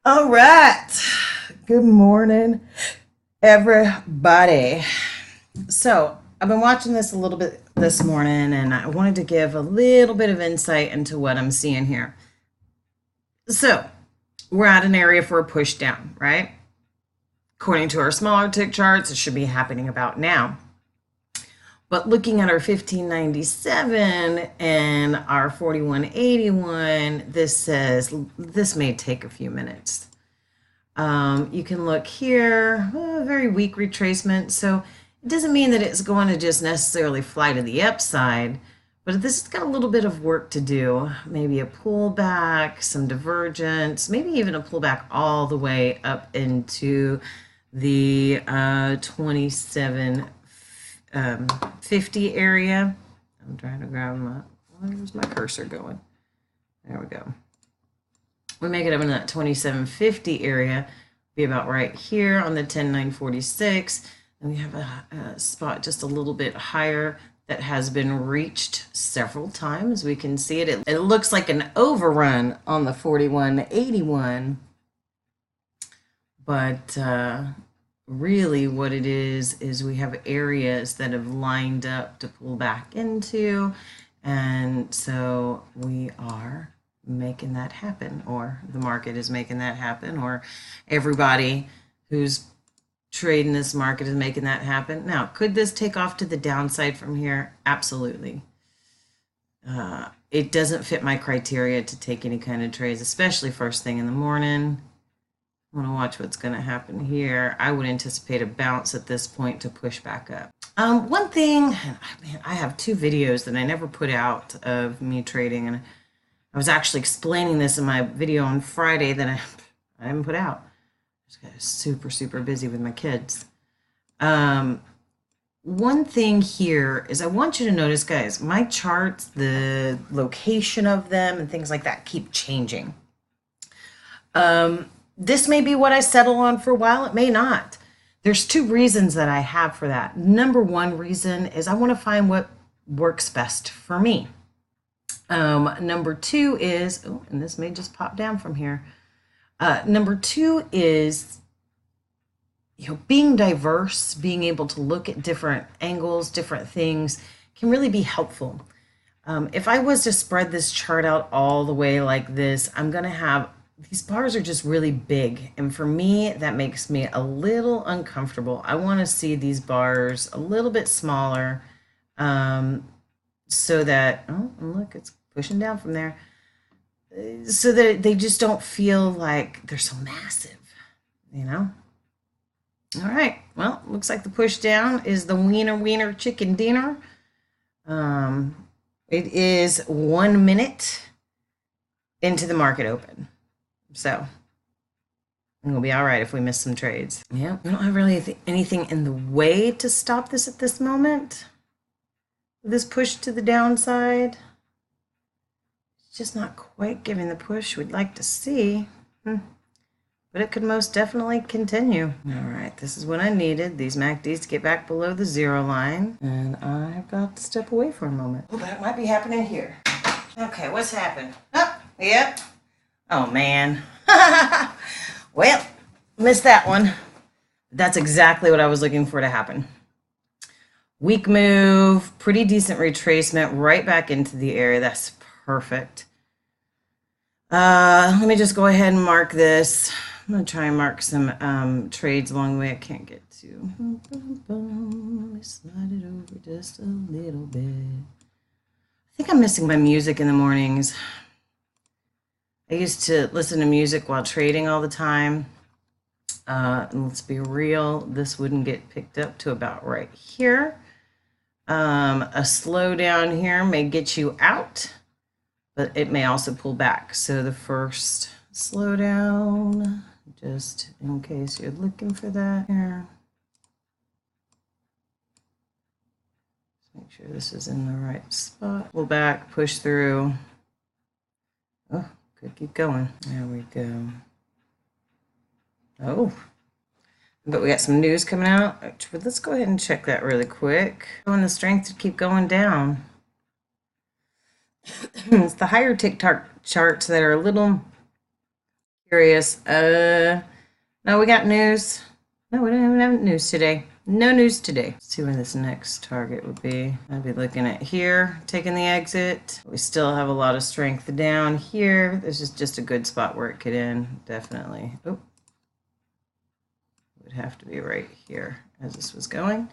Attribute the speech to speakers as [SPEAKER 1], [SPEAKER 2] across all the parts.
[SPEAKER 1] All right. Good morning, everybody. So, I've been watching this a little bit this morning and I wanted to give a little bit of insight into what I'm seeing here. So, we're at an area for a push down, right? According to our smaller tick charts, it should be happening about now. But looking at our 1597 and our 4181, this says this may take a few minutes. You can look here, very weak retracement. So it doesn't mean that it's going to just necessarily fly to the upside, but this has got a little bit of work to do. Maybe a pullback, some divergence, maybe even a pullback all the way up into the 2750 area. I'm trying to grab where's my cursor going? There we go. We make it up in that 2750 area, be about right here on the 10946. And we have a spot just a little bit higher that has been reached several times. We can see it. It looks like an overrun on the 4181. But really what it is we have areas that have lined up to pull back into. And so we are making that happen, or the market is making that happen, or everybody who's trading this market is making that happen. Now, could this take off to the downside from here? Absolutely. It doesn't fit my criteria to take any kind of trades, especially first thing in the morning. I want to watch what's going to happen here. I would anticipate a bounce at this point to push back up. One thing, man, I have two videos that I never put out of me trading, and I was actually explaining this in my video on Friday that I haven't put out. I just got super busy with my kids. One thing here is I want you to notice, guys, my charts, the location of them and things like that keep changing. This may be what I settle on for a while. It may not. There's two reasons that I have for that. Number one reason is I want to find what works best for me. Number two is, oh, and this may just pop down from here. Number two is, being diverse, being able to look at different angles, different things can really be helpful. If I was to spread this chart out all the way like this, I'm going to have, these bars are just really big. And for me, that makes me a little uncomfortable. I want to see these bars a little bit smaller. So that, oh, look, it's pushing down from there, so that they just don't feel like they're so massive, All right, well, looks like the push down is the wiener chicken dinner. It is 1 minute into the market open, so we'll be all right if we miss some trades. Yeah, we don't have really anything in the way to stop this at this moment. This push to the downside, it's just not quite giving the push we'd like to see, but it could most definitely continue. All right, this is what I needed, these MACDs to get back below the zero line, and I've got to step away for a moment. Oh, that might be happening here. Okay, what's happened? Oh, yep. Oh, man. Well, missed that one. That's exactly what I was looking for to happen. Weak move, pretty decent retracement right back into the area. That's perfect. Let me just go ahead and mark this. I'm going to try and mark some trades along the way I can't get to. Let me slide it over just a little bit. I think I'm missing my music in the mornings. I used to listen to music while trading all the time. And let's be real, this wouldn't get picked up to about right here. A slowdown here may get you out, but it may also pull back. So the first slowdown, just in case you're looking for that here. Make sure this is in the right spot. Pull back, push through. Oh, could keep going. There we go. Oh. But we got some news coming out. Let's go ahead and check that really quick. Showing the strength to keep going down. It's the higher tick charts that are a little Curious. No, we got news. No, we don't even have news today. No news today. Let's see where this next target would be. I'd be looking at here, taking the exit. We still have a lot of strength down here. This is just a good spot where it could end, definitely. Oh, it would have to be right here as this was going.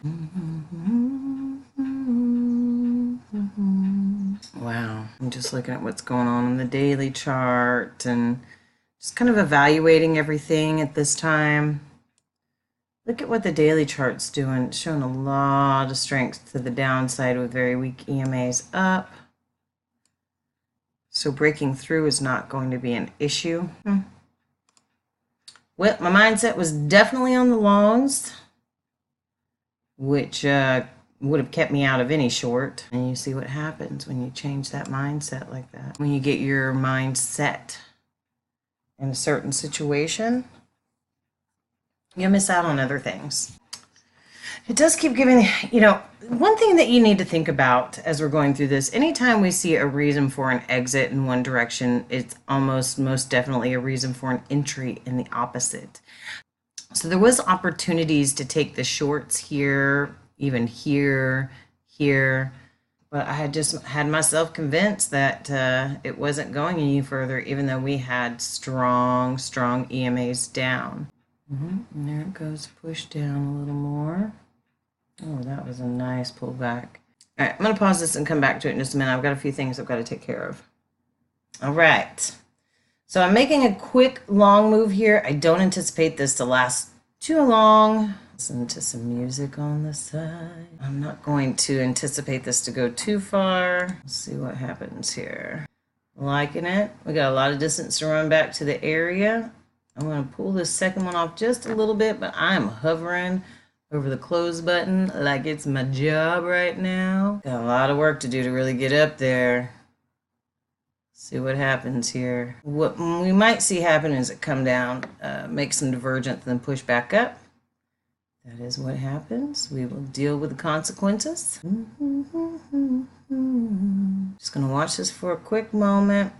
[SPEAKER 1] Wow, I'm just looking at what's going on the daily chart and just kind of evaluating everything at this time. Look at what the daily chart's doing. It's showing a lot of strength to the downside with very weak EMAs up. So breaking through is not going to be an issue. Well, my mindset was definitely on the longs, which would have kept me out of any short. And you see what happens when you change that mindset like that. When you get your mind set in a certain situation, you'll miss out on other things. It does keep giving, one thing that you need to think about as we're going through this, anytime we see a reason for an exit in one direction, it's most definitely a reason for an entry in the opposite. So there was opportunities to take the shorts here, even here, but I had just had myself convinced that it wasn't going any further, even though we had strong EMAs down. And there it goes, push down a little more. Oh, that was a nice pullback. All right, I'm going to pause this and come back to it in just a minute. I've got a few things I've got to take care of. All right. So I'm making a quick long move here. I don't anticipate this to last too long. Listen to some music on the side. I'm not going to anticipate this to go too far. Let's see what happens here. Liking it. We got a lot of distance to run back to the area. I'm going to pull this second one off just a little bit, but I'm hovering over the close button like it's my job right now. Got a lot of work to do to really get up there. See what happens here. What we might see happen is it come down, make some divergence, then push back up. That is what happens. We will deal with the consequences. Just going to watch this for a quick moment.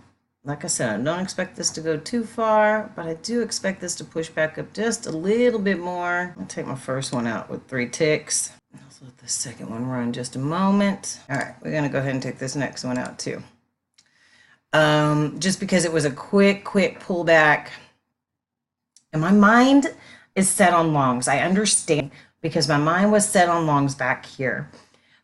[SPEAKER 1] Like I said, I don't expect this to go too far, but I do expect this to push back up just a little bit more. I'll take my first one out with 3 ticks. Let's let the second one run just a moment. All right, we're going to go ahead and take this next one out too. Just because it was a quick pullback. And my mind is set on longs. I understand because my mind was set on longs back here.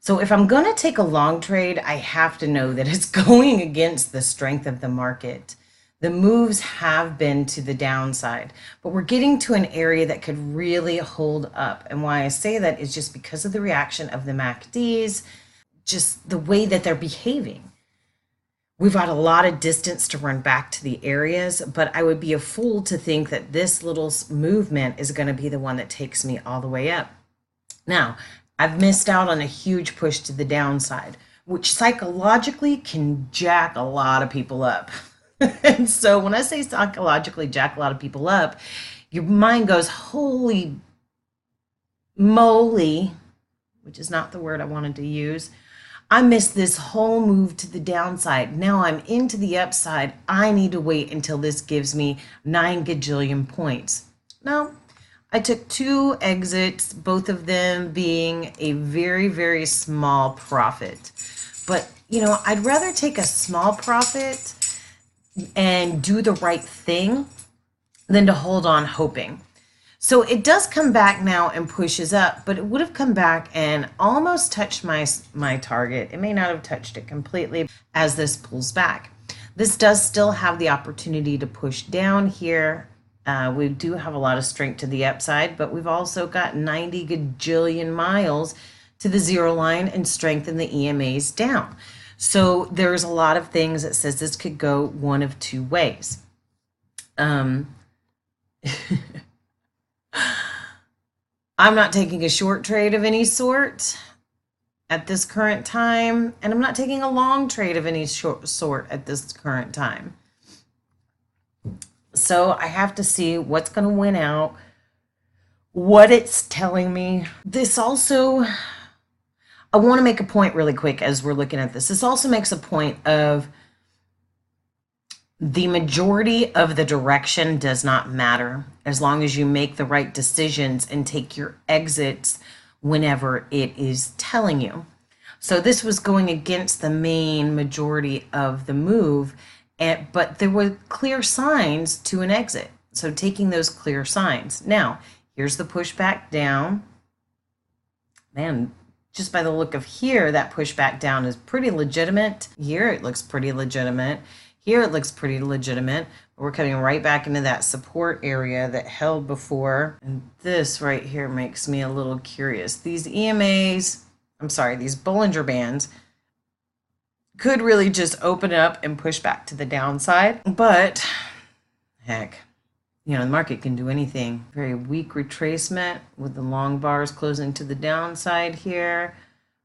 [SPEAKER 1] So if I'm going to take a long trade, I have to know that it's going against the strength of the market. The moves have been to the downside, but we're getting to an area that could really hold up. And why I say that is just because of the reaction of the MACDs, just the way that they're behaving. We've got a lot of distance to run back to the areas, but I would be a fool to think that this little movement is going to be the one that takes me all the way up. Now, I've missed out on a huge push to the downside, which psychologically can jack a lot of people up. And so when I say psychologically jack a lot of people up, your mind goes, holy moly, which is not the word I wanted to use. I missed this whole move to the downside. Now I'm into the upside. I need to wait until this gives me 9 gajillion points. No. I took 2 exits, both of them being a very small profit. But, I'd rather take a small profit and do the right thing than to hold on hoping. So it does come back now and pushes up, but it would have come back and almost touched my target. It may not have touched it completely as this pulls back. This does still have the opportunity to push down here. We do have a lot of strength to the upside, but we've also got 90 gajillion miles to the zero line and strengthen the EMAs down. So there's a lot of things that says this could go one of 2 ways. I'm not taking a short trade of any sort at this current time, and I'm not taking a long trade of any sort at this current time. So I have to see what's going to win out, what it's telling me. This also, I want to make a point really quick as we're looking at this. This also makes a point of The majority of the direction does not matter as long as you make the right decisions and take your exits whenever it is telling you. So this was going against the main majority of the move, but there were clear signs to an exit. So taking those clear signs. Now, here's the pushback down. Man, just by the look of here, that pushback down is pretty legitimate. Here it looks pretty legitimate. Here it looks pretty legitimate. We're coming right back into that support area that held before. And this right here makes me a little curious. These EMAs, I'm sorry, these Bollinger Bands could really just open up and push back to the downside. But heck, you know, the market can do anything. Very weak retracement with the long bars closing to the downside here.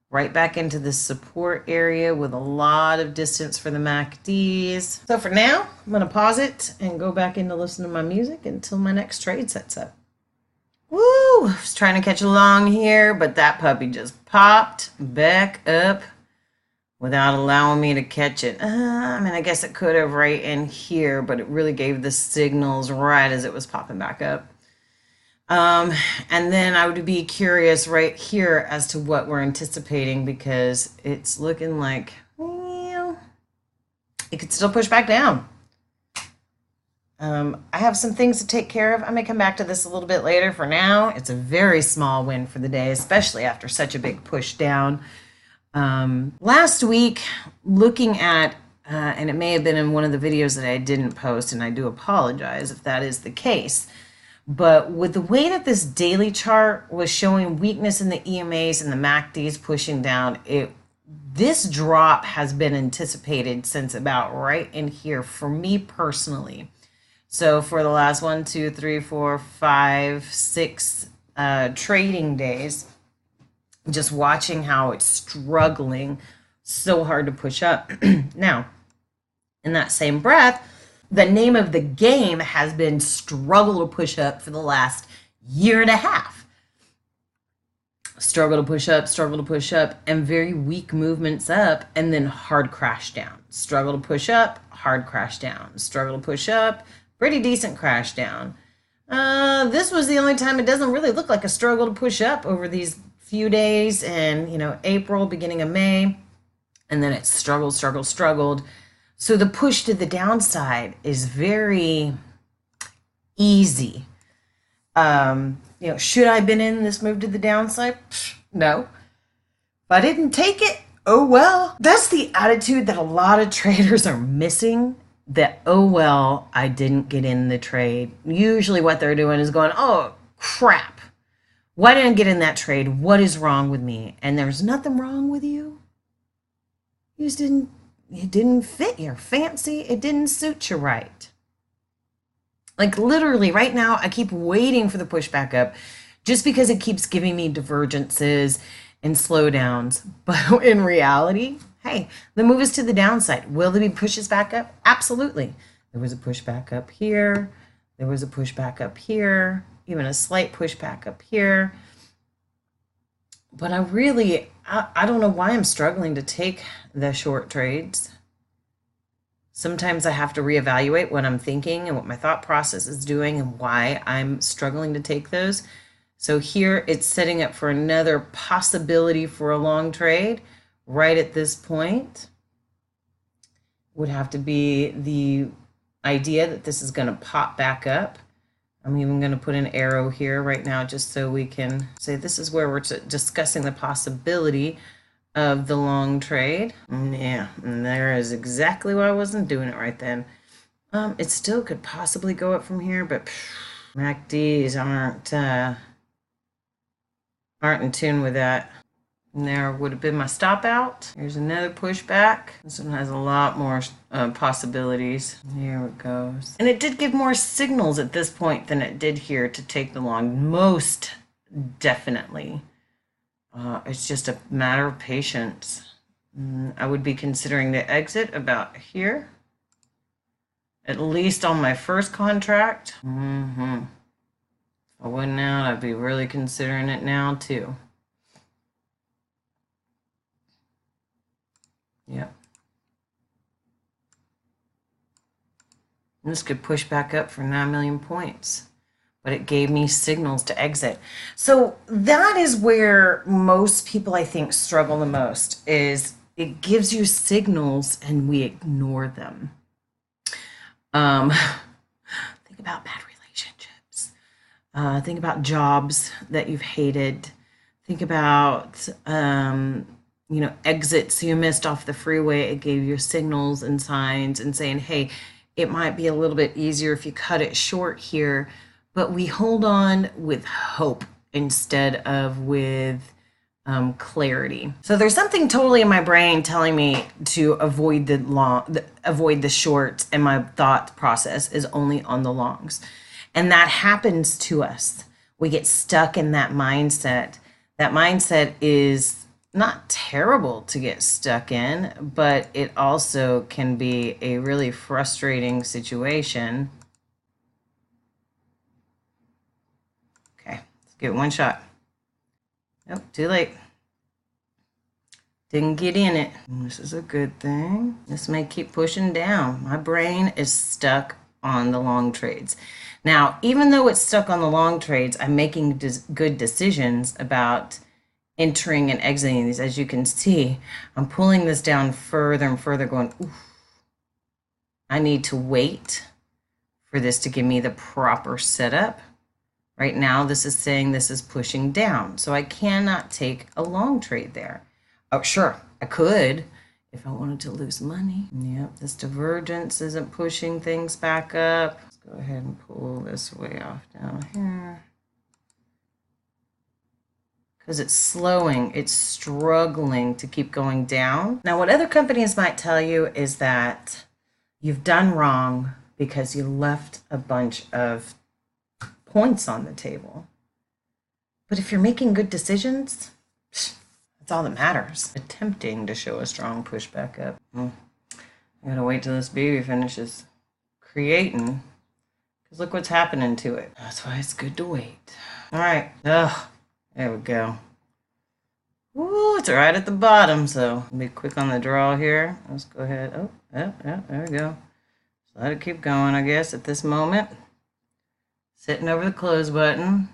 [SPEAKER 1] Right back into the support area with a lot of distance for the MACDs. So for now, I'm going to pause it and go back in to listen to my music until my next trade sets up. Woo! I was trying to catch along here, but that puppy just popped back up without allowing me to catch it. I mean, I guess it could have right in here, but it really gave the signals right as it was popping back up. And then I would be curious right here as to what we're anticipating, because it's looking like, well, it could still push back down. I have some things to take care of. I may come back to this a little bit later. For now, it's a very small win for the day, especially after such a big push down. Last week, looking at, and it may have been in one of the videos that I didn't post, and I do apologize if that is the case, but with the way that this daily chart was showing weakness in the EMAs and the MACDs pushing down, this drop has been anticipated since about right in here for me personally. So for the last 1, 2, 3, 4, 5, 6 trading days, just watching how it's struggling so hard to push up. Now, in that same breath, the name of the game has been struggle to push up for the last year and a half. Struggle to push up, and very weak movements up, and then hard crash down. Struggle to push up, hard crash down. Struggle to push up, pretty decent crash down. This was the only time it doesn't really look like a struggle to push up over these few days, and April, beginning of May, and then it struggled. So the push to the downside is very easy. Should I have been in this move to the downside? No. If I didn't take it, oh well. That's the attitude that a lot of traders are missing. That, oh well, I didn't get in the trade. Usually what they're doing is going, oh crap, why didn't I get in that trade? What is wrong with me? And there's nothing wrong with you. You just it didn't fit your fancy. It didn't suit you right. Like literally right now, I keep waiting for the pushback up just because it keeps giving me divergences and slowdowns. But in reality, hey, the move is to the downside. Will there be pushes back up? Absolutely. There was a pushback up here. There was a pushback up here. Even a slight pushback up here. But I don't know why I'm struggling to take the short trades. Sometimes I have to reevaluate what I'm thinking and what my thought process is doing and why I'm struggling to take those. So here it's setting up for another possibility for a long trade right at this point. Would have to be the idea that this is going to pop back up. I'm even going to put an arrow here right now just so we can say this is where we're discussing the possibility of the long trade. Yeah, and there is exactly why I wasn't doing it right then. It still could possibly go up from here, but MACDs aren't in tune with that. And there would have been my stop out. Here's another pushback. This one has a lot more possibilities. Here it goes. And it did give more signals at this point than it did here to take the long, most definitely. It's just a matter of patience. I would be considering the exit about here. At least on my first contract. If I wasn't out, I'd be really considering it now too. Yep. And this could push back up for 9 million points. But it gave me signals to exit. So that is where most people, I think, struggle the most, is it gives you signals and we ignore them. Think about bad relationships. Think about jobs that you've hated. Think about, exits you missed off the freeway. It gave you signals and signs and saying, hey, it might be a little bit easier if you cut it short here. But we hold on with hope instead of with clarity. So there's something totally in my brain telling me to avoid the shorts, and my thought process is only on the longs. And that happens to us. We get stuck in that mindset. That mindset is not terrible to get stuck in, but it also can be a really frustrating situation. Get one shot. Nope, too late. Didn't get in it. This is a good thing. This may keep pushing down. My brain is stuck on the long trades. Now, even though it's stuck on the long trades, I'm making good decisions about entering and exiting these. As you can see, I'm pulling this down further and further, going, oof. I need to wait for this to give me the proper setup. Right now, this is saying this is pushing down, so I cannot take a long trade there. Oh, sure, I could if I wanted to lose money. Yep, this divergence isn't pushing things back up. Let's go ahead and pull this way off down here. Because it's slowing, it's struggling to keep going down. Now, what other companies might tell you is that you've done wrong because you left a bunch of points on the table. But if you're making good decisions, that's all that matters. Attempting to show a strong push back up. I gotta wait till this baby finishes creating, because look what's happening to it. That's why it's good to wait. All right, there we go. Ooh, it's right at the bottom, so be quick on the draw here. Let's go ahead. Oh, yeah, there we go. So let it keep going, I guess, at this moment. Sitting over the close button.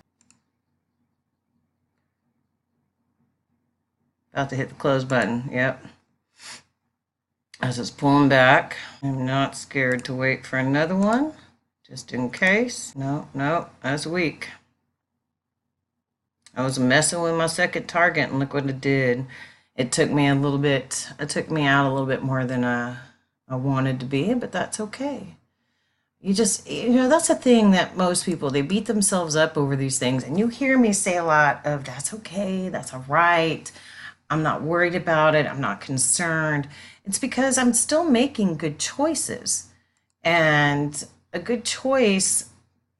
[SPEAKER 1] About to hit the close button, yep. As it's pulling back, I'm not scared to wait for another one, just in case. No, that's weak. I was messing with my second target, and look what it did. It took me out a little bit more than I wanted to be, but that's okay. That's the thing that most people, they beat themselves up over these things. And you hear me say a lot of, that's okay, that's all right. I'm not worried about it. I'm not concerned. It's because I'm still making good choices. And a good choice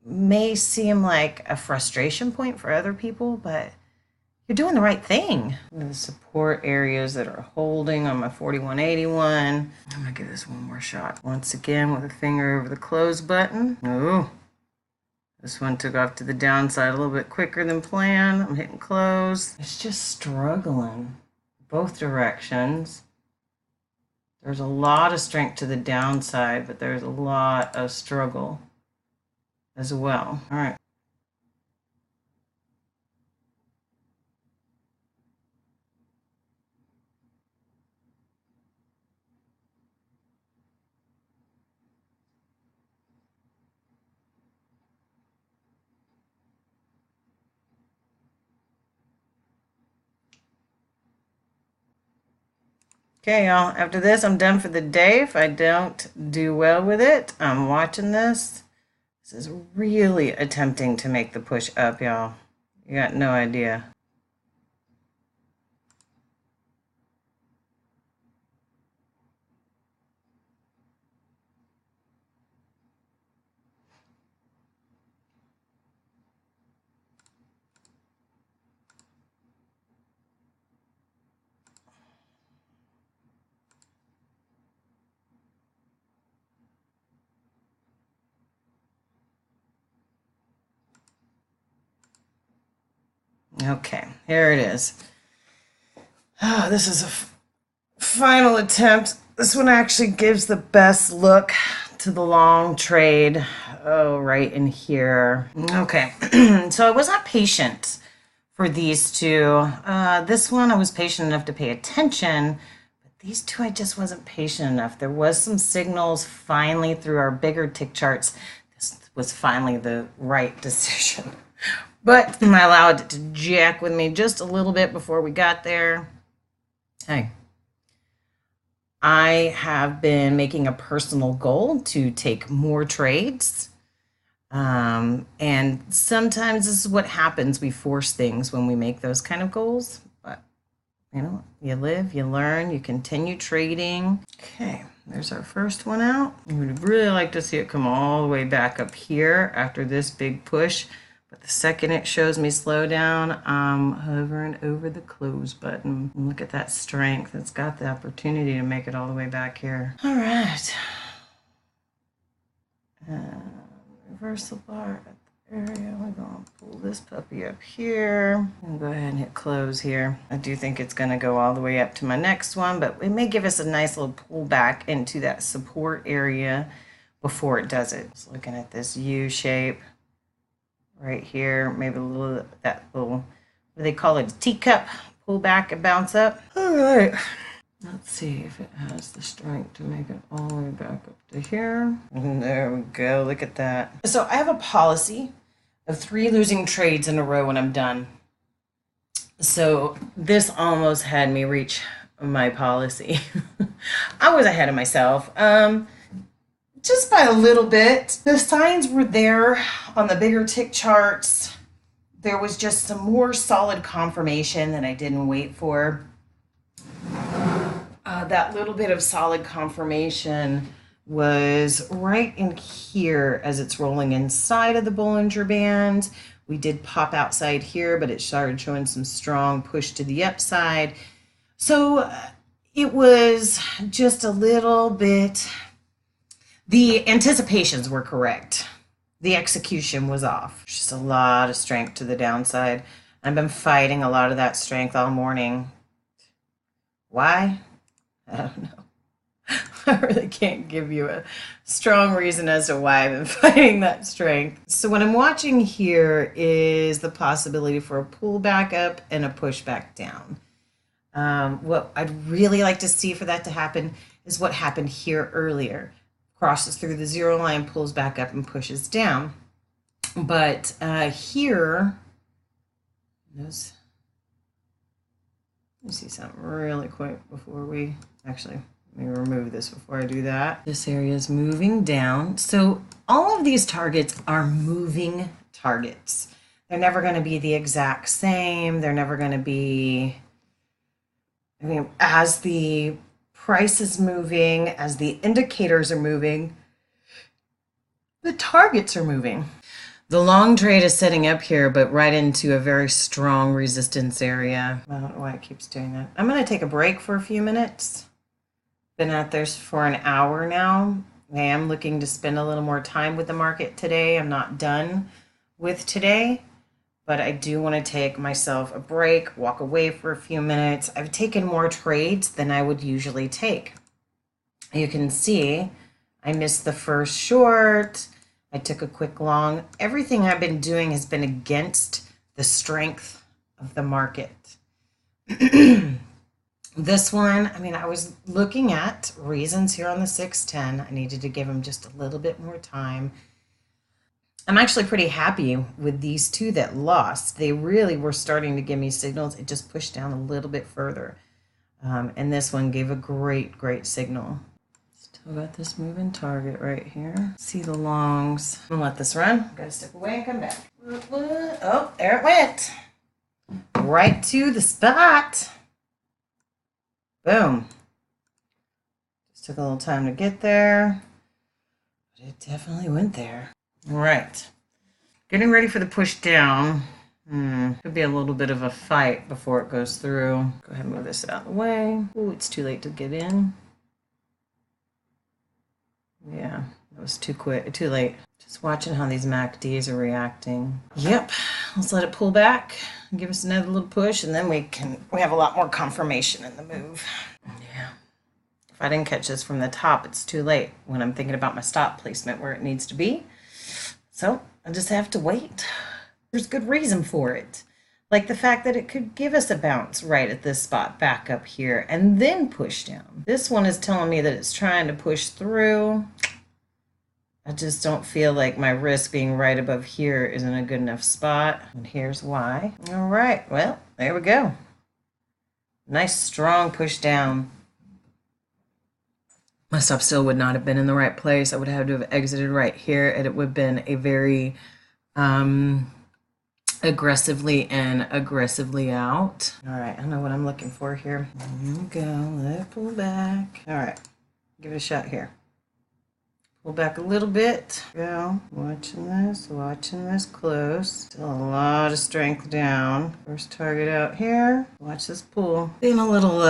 [SPEAKER 1] may seem like a frustration point for other people, but you're doing the right thing. The support areas that are holding on my 4181. I'm gonna give this one more shot. Once again with a finger over the close button. Oh, this one took off to the downside a little bit quicker than planned. I'm hitting close. It's just struggling both directions. There's a lot of strength to the downside, but there's a lot of struggle as well. All right. Okay, y'all, after this, I'm done for the day. If I don't do well with it, I'm watching this. This is really attempting to make the push up, y'all. You got no idea. Okay, here it is. Oh, this is a final attempt. This one actually gives the best look to the long trade. Oh, right in here. Okay, so I was not patient for these two. This one I was patient enough to pay attention, but these two I just wasn't patient enough. There was some signals finally through our bigger tick charts. This was finally the right decision. But I allowed it to jack with me just a little bit before we got there. Hey, I have been making a personal goal to take more trades. And sometimes this is what happens. We force things when we make those kind of goals. But, you know, you live, you learn, you continue trading. Okay, there's our first one out. I would really like to see it come all the way back up here after this big push. But the second it shows me slow down, I'm hovering over the close button. And look at that strength. It's got the opportunity to make it all the way back here. All right. Reversal bar at the area. We're going to pull this puppy up here. And go ahead and hit close here. I do think it's going to go all the way up to my next one, but it may give us a nice little pullback into that support area before it does it. Just looking at this U shape. Right here, maybe a little, that little, what do they call it, a teacup, pull back and bounce up. All right, let's see if it has the strength to make it all the way back up to here. And there we go, look at that. So I have a policy of 3 losing trades in a row when I'm done. So this almost had me reach my policy. I was ahead of myself. Just by a little bit. The signs were there on the bigger tick charts. There was just some more solid confirmation that I didn't wait for. That little bit of solid confirmation was right in here as it's rolling inside of the Bollinger Band. We did pop outside here, but it started showing some strong push to the upside. So it was just a little bit. The anticipations were correct. The execution was off. Just a lot of strength to the downside. I've been fighting a lot of that strength all morning. Why? I don't know. I really can't give you a strong reason as to why I've been fighting that strength. So what I'm watching here is the possibility for a pullback up and a push back down. What I'd really like to see for that to happen is what happened here earlier. Crosses through the zero line, pulls back up and pushes down. But here, let me see something really quick before we, actually, let me remove this before I do that. This area is moving down. So all of these targets are moving targets. They're never going to be the exact same. They're never going to be, I mean, as the price is moving, as the indicators are moving, the targets are moving. The long trade is setting up here, but right into a very strong resistance area. I don't know why it keeps doing that. I'm going to take a break for a few minutes. Been out there for an hour now. I am looking to spend a little more time with the market today. I'm not done with today, but I do want to take myself a break, walk away for a few minutes. I've taken more trades than I would usually take. You can see I missed the first short. I took a quick long. Everything I've been doing has been against the strength of the market. This one, I mean, I was looking at reasons here on the 610. I needed to give them just a little bit more time. I'm actually pretty happy with these two that lost. They really were starting to give me signals. It just pushed down a little bit further. And this one gave a great, great signal. Still got this moving target right here. See the longs. I'm gonna let this run. Gotta step away and come back. Oh, there it went. Right to the spot. Boom. Just took a little time to get there, but it definitely went there. All right, getting ready for the push down. Could be a little bit of a fight before it goes through. Go ahead and move this out of the way. Oh, it's too late to get in. Yeah, that was too quick, too late. Just watching how these MACDs are reacting. Yep, let's let it pull back and give us another little push, and then we have a lot more confirmation in the move. Yeah, If I didn't catch this from the top, it's too late when I'm thinking about my stop placement where it needs to be. So I just have to wait. There's good reason for it. Like the fact that it could give us a bounce right at this spot back up here and then push down. This one is telling me that it's trying to push through. I just don't feel like my risk being right above here isn't a good enough spot. And here's why. All right, well, there we go. Nice strong push down. My stop still would not have been in the right place. I would have to have exited right here, and it would have been a very aggressively in, aggressively out. All right, I know what I'm looking for here. There we go, let it pull back. All right, give it a shot here. Pull back a little bit. Go, watching this close. Still a lot of strength down. First target out here. Watch this pull. Being a little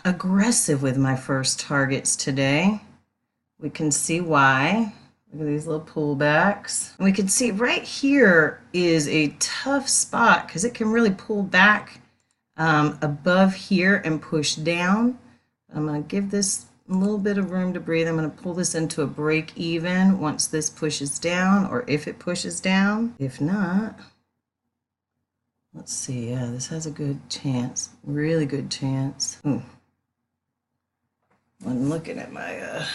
[SPEAKER 1] aggressive with my first targets today. We can see why. Look at these little pullbacks. And we can see right here is a tough spot because it can really pull back above here and push down. I'm going to give this a little bit of room to breathe. I'm going to pull this into a break even once this pushes down, or if it pushes down. If not, let's see. Yeah, this has a good chance. Really good chance. I'm looking at my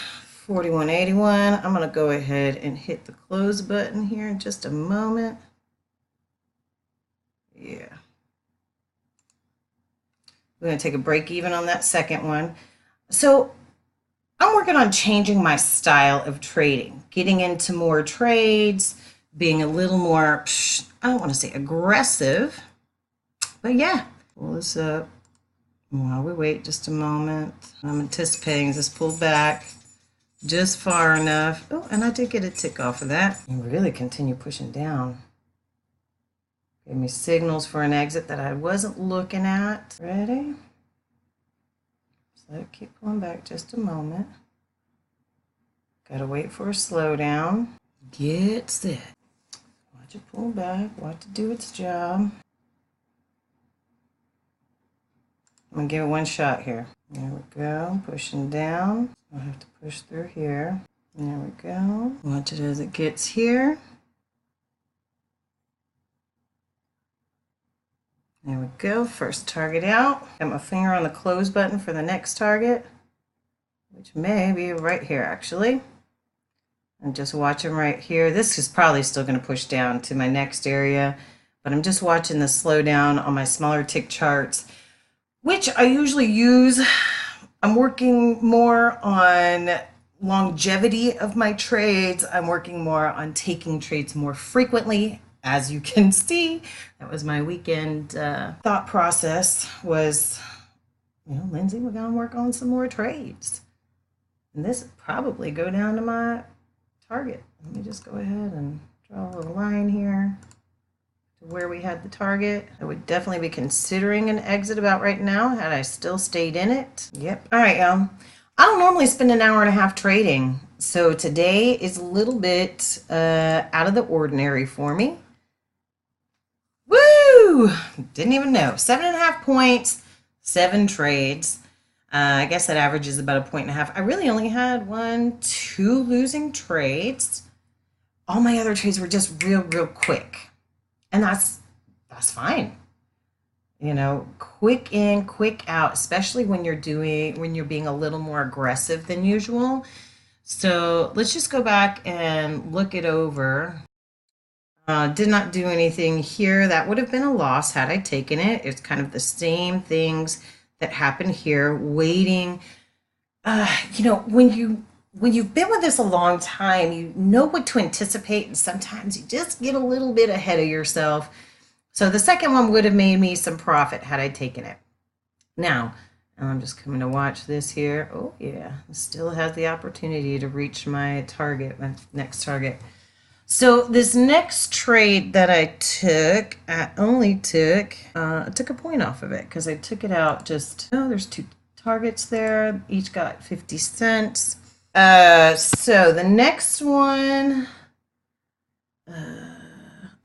[SPEAKER 1] 4181. I'm going to go ahead and hit the close button here in just a moment. Yeah. We're going to take a break even on that second one. So I'm working on changing my style of trading, getting into more trades, being a little more, I don't want to say aggressive, but yeah. Pull this up. While we wait just a moment, I'm anticipating this pull back just far enough. Oh, and I did get a tick off of that. And really continue pushing down. Gave me signals for an exit that I wasn't looking at. Ready? So let it keep pulling back just a moment. Gotta wait for a slowdown. Get set. Watch it pull back. Watch it do its job. I'm going to give it one shot here. There we go. Pushing down. I'll have to push through here. There we go. Watch it as it gets here. There we go. First target out. Got my finger on the close button for the next target, which may be right here actually. And just watching right here. This is probably still going to push down to my next area, but I'm just watching the slowdown on my smaller tick charts, which I usually use. I'm working more on longevity of my trades. I'm working more on taking trades more frequently. As you can see, that was my weekend thought process was, Lindsay, we're going to work on some more trades. And this would probably go down to my target. Let me just go ahead and draw a little line here to where we had the target. I would definitely be considering an exit about right now had I still stayed in it. Yep. All right, y'all. I don't normally spend an hour and a half trading, so today is a little bit out of the ordinary for me. Woo! Didn't even know. 7.5 points, 7 trades. I guess that averages about 1.5 points. I really only had 2 losing trades. All my other trades were just real quick. And that's fine. Quick in, quick out, especially when you're being a little more aggressive than usual. So let's just go back and look it over. Did not do anything here. That would have been a loss had I taken it. It's kind of the same things that happened here, waiting. When you've been with us a long time, you know what to anticipate, and sometimes you just get a little bit ahead of yourself. So the second one would have made me some profit had I taken it. Now, I'm just coming to watch this here. Oh yeah, still has the opportunity to reach my target, my next target. So this next trade that I took, I took a point off of it because I took it out there's 2 targets there. Each got 50 cents. So the next one,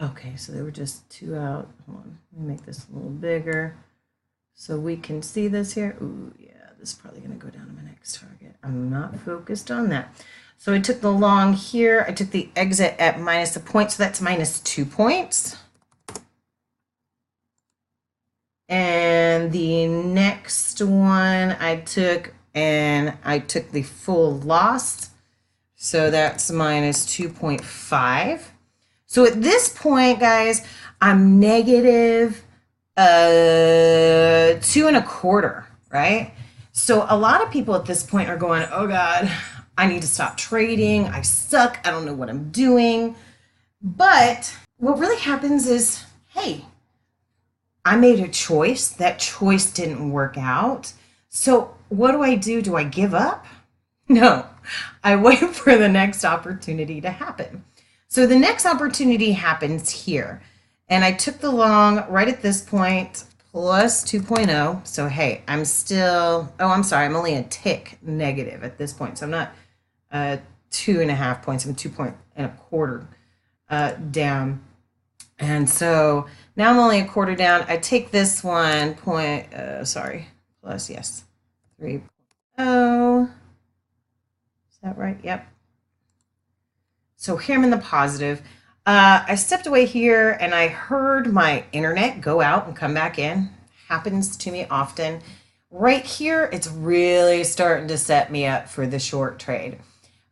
[SPEAKER 1] okay, so they were just 2 out. Hold on, let me make this a little bigger. So we can see this here. Ooh, yeah, this is probably going to go down to my next target. I'm not focused on that. So I took the long here. I took the exit at minus a point, so that's minus 2 points. And the next one I took, and I took the full loss. So that's minus 2.5. So at this point, guys, I'm negative 2.25, right? So a lot of people at this point are going, oh God, I need to stop trading. I suck. I don't know what I'm doing. But what really happens is, hey, I made a choice. That choice didn't work out. So what do? Do I give up? No, I wait for the next opportunity to happen. So the next opportunity happens here. And I took the long right at this point, plus 2.0. So, hey, I'm still, oh, I'm sorry, I'm only a tick negative at this point. So I'm not 2.5 points, I'm 2.25 down. And so now I'm only a quarter down. I take this one point, plus, yes, 3.0. Is that right? Yep. So here I'm in the positive. I stepped away here and I heard my internet go out and come back in. Happens to me often. Right here, it's really starting to set me up for the short trade.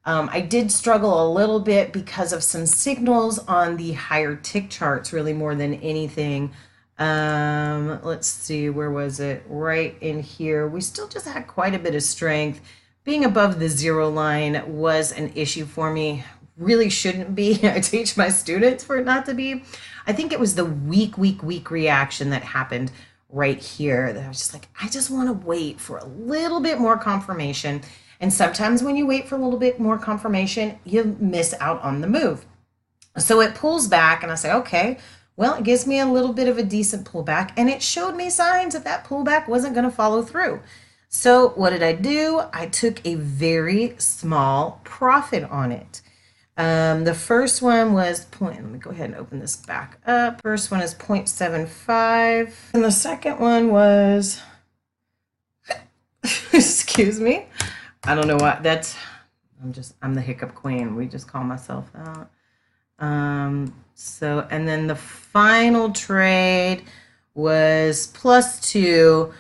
[SPEAKER 1] I did struggle a little bit because of some signals on the higher tick charts, really more than anything. Let's see, where was it? Right in here. We still just had quite a bit of strength. Being above the zero line was an issue for me. Really shouldn't be. I teach my students for it not to be. I think it was the weak reaction that happened right here that I was just like, I just want to wait for a little bit more confirmation. And sometimes when you wait for a little bit more confirmation, you miss out on the move. So it pulls back and I say, okay, well, it gives me a little bit of a decent pullback, and it showed me signs that that pullback wasn't going to follow through. So what did I do? I took a very small profit on it. The first one was let me go ahead and open this back up. First one is 0.75. And the second one was, excuse me. I don't know what that's, I'm the hiccup queen. We just call myself that. So, and then the final trade was +2,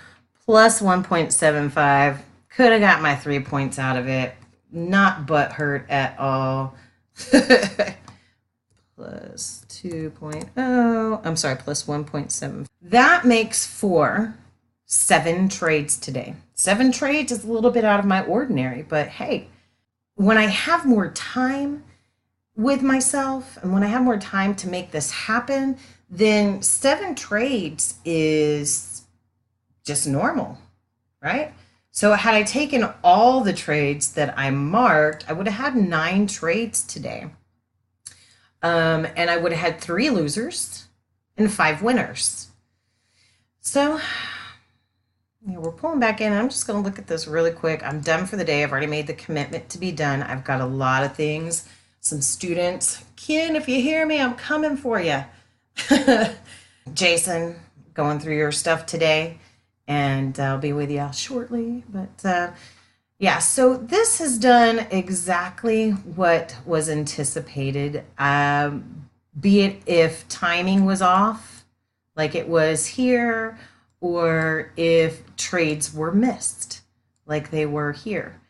[SPEAKER 1] plus 1.75. Could have got my 3 points out of it. Not butthurt at all. Plus 2.0, I'm sorry, plus 1.7. That makes for 7 trades today. 7 trades is a little bit out of my ordinary, but hey, when I have more time with myself and when I have more time to make this happen, then 7 trades is just normal, right? So had I taken all the trades that I marked, I would have had 9 trades today. And I would have had 3 losers and 5 winners. So yeah, we're pulling back in. I'm just going to look at this really quick. I'm done for the day. I've already made the commitment to be done. I've got a lot of things. Some students. Ken, if you hear me, I'm coming for you. Jason, going through your stuff today. And I'll be with you shortly. But yeah, so this has done exactly what was anticipated. Be it if timing was off, like it was here, or if trades were missed, like they were here.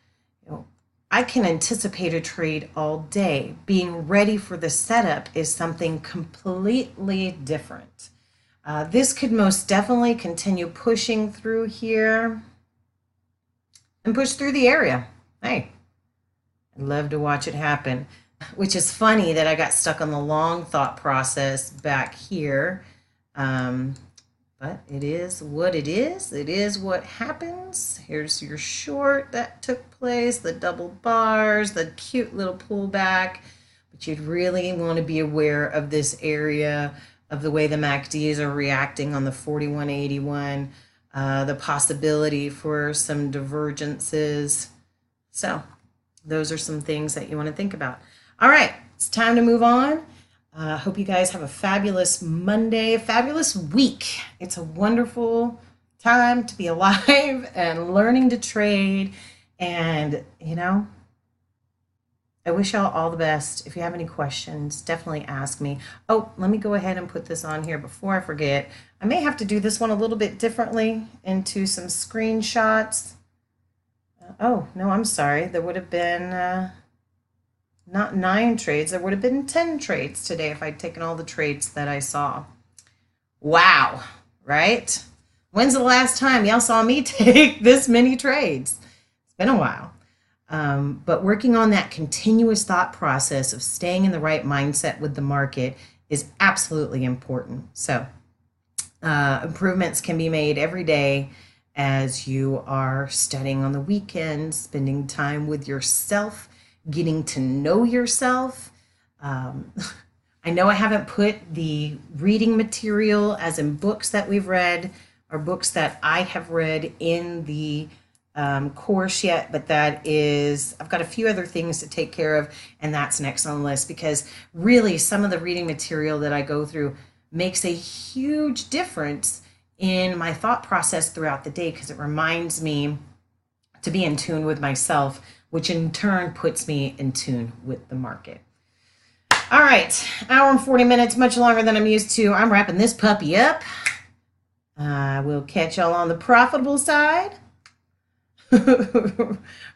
[SPEAKER 1] You know, I can anticipate a trade all day. Being ready for the setup is something completely different. This could most definitely continue pushing through here and push through the area. Hey, I'd love to watch it happen, which is funny that I got stuck on the long thought process back here. But it is what it is. It is what happens. Here's your short that took place, the double bars, the cute little pullback. But you'd really want to be aware of this area, of the way the MACDs are reacting on the 4181, the possibility for some divergences. So those are some things that you want to think about. All right, it's time to move on. Hope you guys have a fabulous Monday, a fabulous week. It's a wonderful time to be alive and learning to trade. And, you know, I wish y'all all the best. If you have any questions, definitely ask me. Oh, let me go ahead and put this on here before I forget. I may have to do this one a little bit differently into some screenshots. Oh, no, I'm sorry. There would have been not 9 trades. There would have been 10 trades today if I'd taken all the trades that I saw. Wow, right? When's the last time y'all saw me take this many trades? It's been a while. But working on that continuous thought process of staying in the right mindset with the market is absolutely important. So improvements can be made every day as you are studying on the weekends, spending time with yourself, getting to know yourself. I know I haven't put the reading material as in books that we've read or books that I have read in the course yet, but that is, I've got a few other things to take care of, and that's next on the list, because really some of the reading material that I go through makes a huge difference in my thought process throughout the day, because it reminds me to be in tune with myself, which in turn puts me in tune with the market. All right, hour and 40 minutes, much longer than I'm used to. I'm wrapping this puppy up. We'll catch y'all on the profitable side.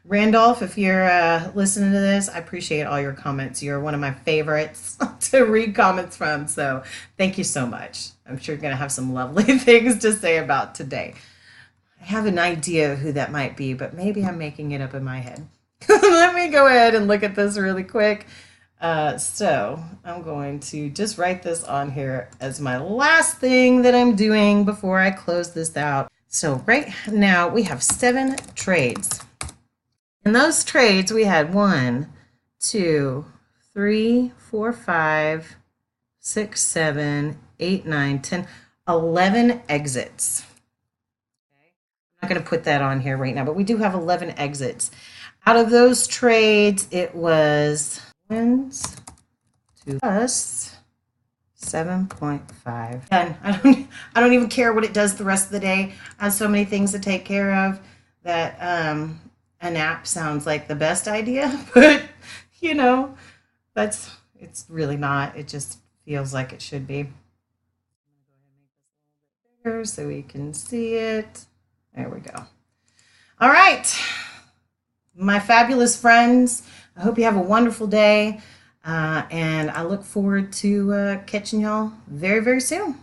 [SPEAKER 1] Randolph, if you're listening to this, I appreciate all your comments. You're one of my favorites to read comments from, so thank you so much. I'm sure you're going to have some lovely things to say about today. I have an idea of who that might be, but maybe I'm making it up in my head. Let me go ahead and look at this really quick. So I'm going to just write this on here as my last thing that I'm doing before I close this out. So right now we have 7 trades. In those trades, we had 1, 2, 3, 4, 5, 6, 7, 8, 9, 10, 11 exits. Okay. I'm not going to put that on here right now, but we do have 11 exits. Out of those trades, it was wins to us 7.5. And I don't even care what it does the rest of the day. I have so many things to take care of that a nap sounds like the best idea, but you know, it's really not. It just feels like it should be. I'm gonna go ahead and make this a little bit bigger so we can see it. There we go. All right, my fabulous friends, I hope you have a wonderful day. And I look forward to catching y'all very, very soon.